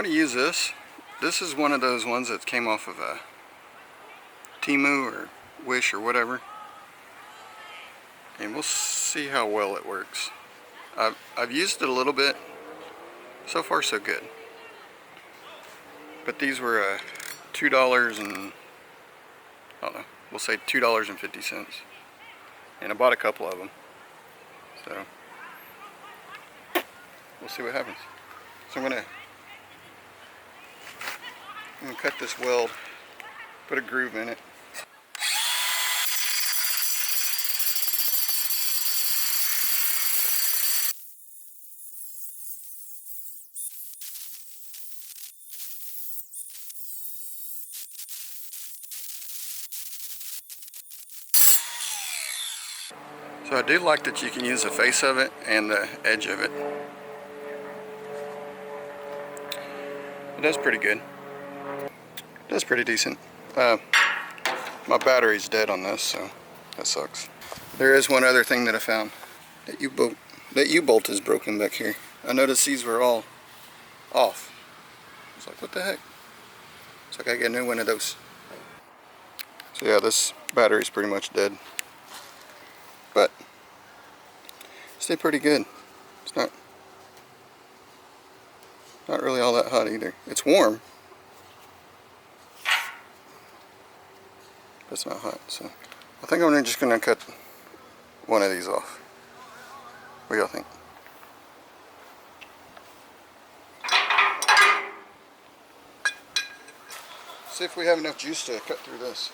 going to use this. This is one of those ones that came off of a Temu or Wish or whatever. And we'll see how well it works. I've used it a little bit. So far so good. But these were $2 and, I don't know, we'll say $2.50. And I bought a couple of them. So we'll see what happens. So I'm gonna cut this weld, put a groove in it. So I do like that you can use the face of it and the edge of it. It does pretty good. It does pretty decent. My battery's dead on this, so that sucks. There is one other thing that I found. That U-bolt is broken back here. I noticed these were all off. I was like, what the heck? So I gotta get a new one of those. So yeah, this battery's pretty much dead. But stay pretty good. It's not really all that hot either. It's warm, but it's not hot. So I think I'm just gonna cut one of these off. What do y'all think? See if we have enough juice to cut through this.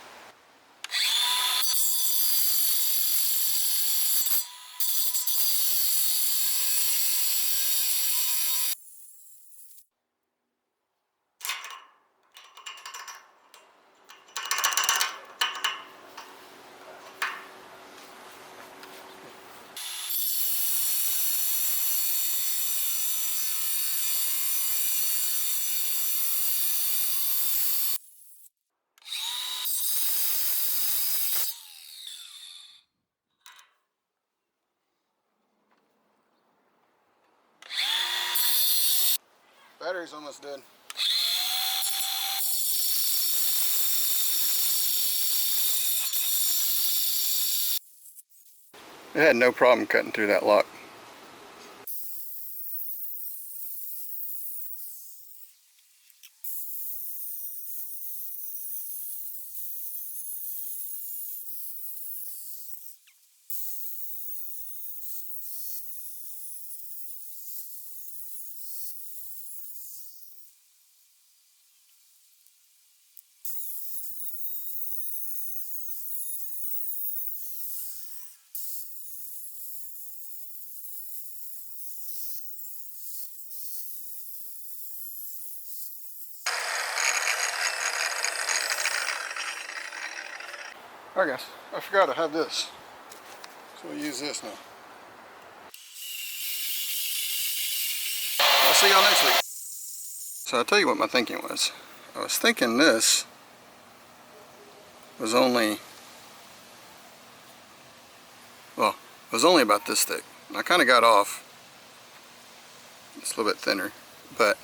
Battery's almost dead. It had no problem cutting through that lock. Alright guys, I forgot I have this. So we'll use this now. I'll see y'all next week. So I'll tell you what my thinking was. I was thinking this was only, well, it was only about this thick. And I kind of got off. It's a little bit thinner. But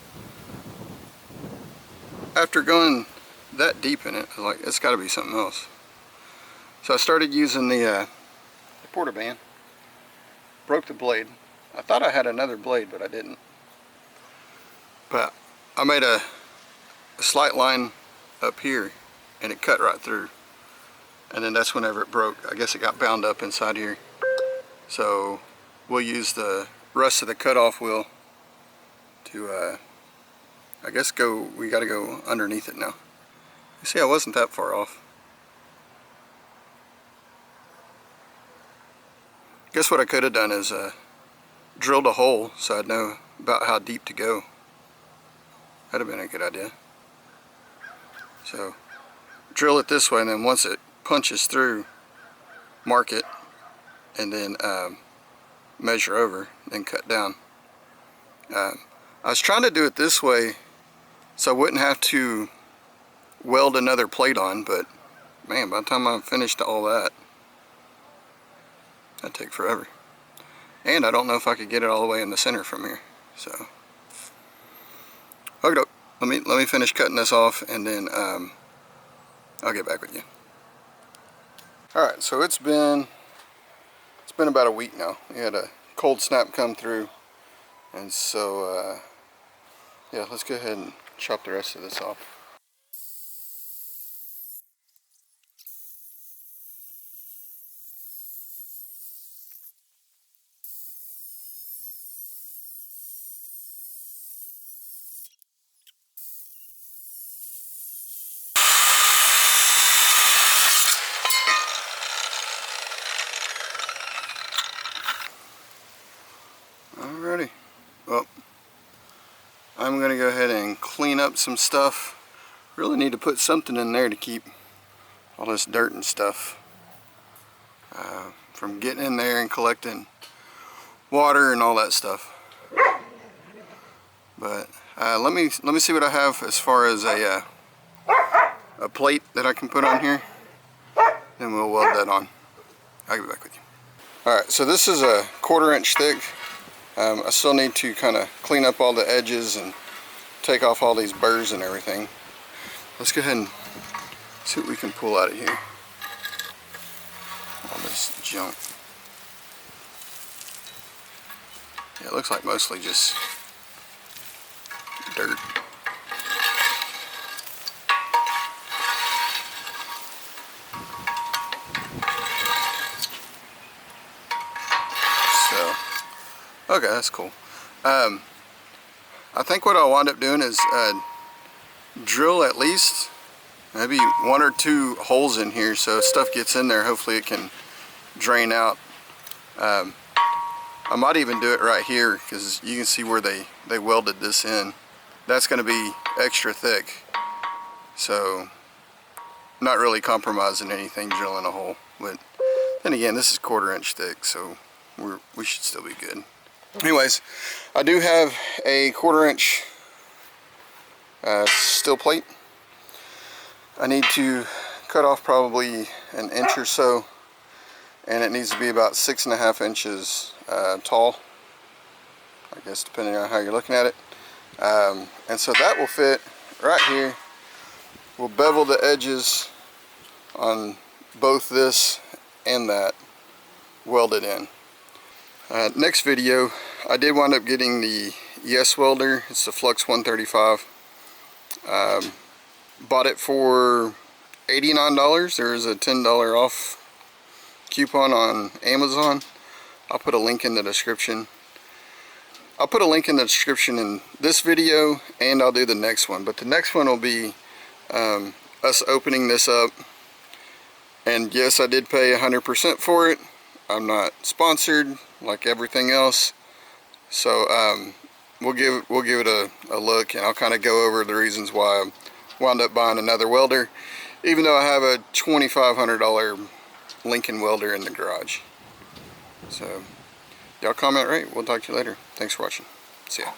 after going that deep in it, I was like, it's got to be something else. So I started using the porta band. Broke the blade. I thought I had another blade, but I didn't. But I made a slight line up here, and it cut right through. And then that's whenever it broke. I guess it got bound up inside here. So we'll use the rest of the cutoff wheel to, I guess we got to go underneath it now. You see, I wasn't that far off. Guess what I could have done is drilled a hole so I'd know about how deep to go. That'd have been a good idea. So drill it this way, and then once it punches through, mark it, and then measure over, then cut down. I was trying to do it this way so I wouldn't have to weld another plate on, but man, by the time I finished all that, that'd take forever. And I don't know if I could get it all the way in the center from here. So, okay. let me finish cutting this off, and then I'll get back with you. Alright, so it's been about a week now. We had a cold snap come through, and so yeah, let's go ahead and chop the rest of this off. Alrighty, well, I'm going to go ahead and clean up some stuff. Really need to put something in there to keep all this dirt and stuff from getting in there and collecting water and all that stuff. But let me see what I have as far as a plate that I can put on here. Then we'll weld that on. I'll get back with you. Alright, so this is a 1/4 inch thick. I still need to kind of clean up all the edges and take off all these burrs and everything. Let's go ahead and see what we can pull out of here. All this junk. Yeah, it looks like mostly just dirt. So, okay, that's cool. I think what I'll wind up doing is drill at least maybe 1 or 2 holes in here, so if stuff gets in there, hopefully it can drain out. I might even do it right here, because you can see where they welded this in. That's going to be extra thick, so not really compromising anything drilling a hole. But then again, this is 1/4 inch thick, so we should still be good. Anyways, I do have a 1/4 inch steel plate. I need to cut off probably 1 inch or so, and it needs to be about 6.5 inches tall, I guess, depending on how you're looking at it. And so that will fit right here. We'll bevel the edges on both this and that, welded in. Next video, I did wind up getting the YESWELDER. It's the Flux 135. Bought it for $89. There is a $10 off coupon on Amazon. I'll put a link in the description. I'll put a link in the description in this video, and I'll do the next one. But the next one will be us opening this up. And yes, I did pay 100% for it. I'm not sponsored like everything else, so we'll give it a look, and I'll kind of go over the reasons why I wound up buying another welder, even though I have a $2,500 Lincoln welder in the garage. So y'all comment right. We'll talk to you later. Thanks for watching. See ya.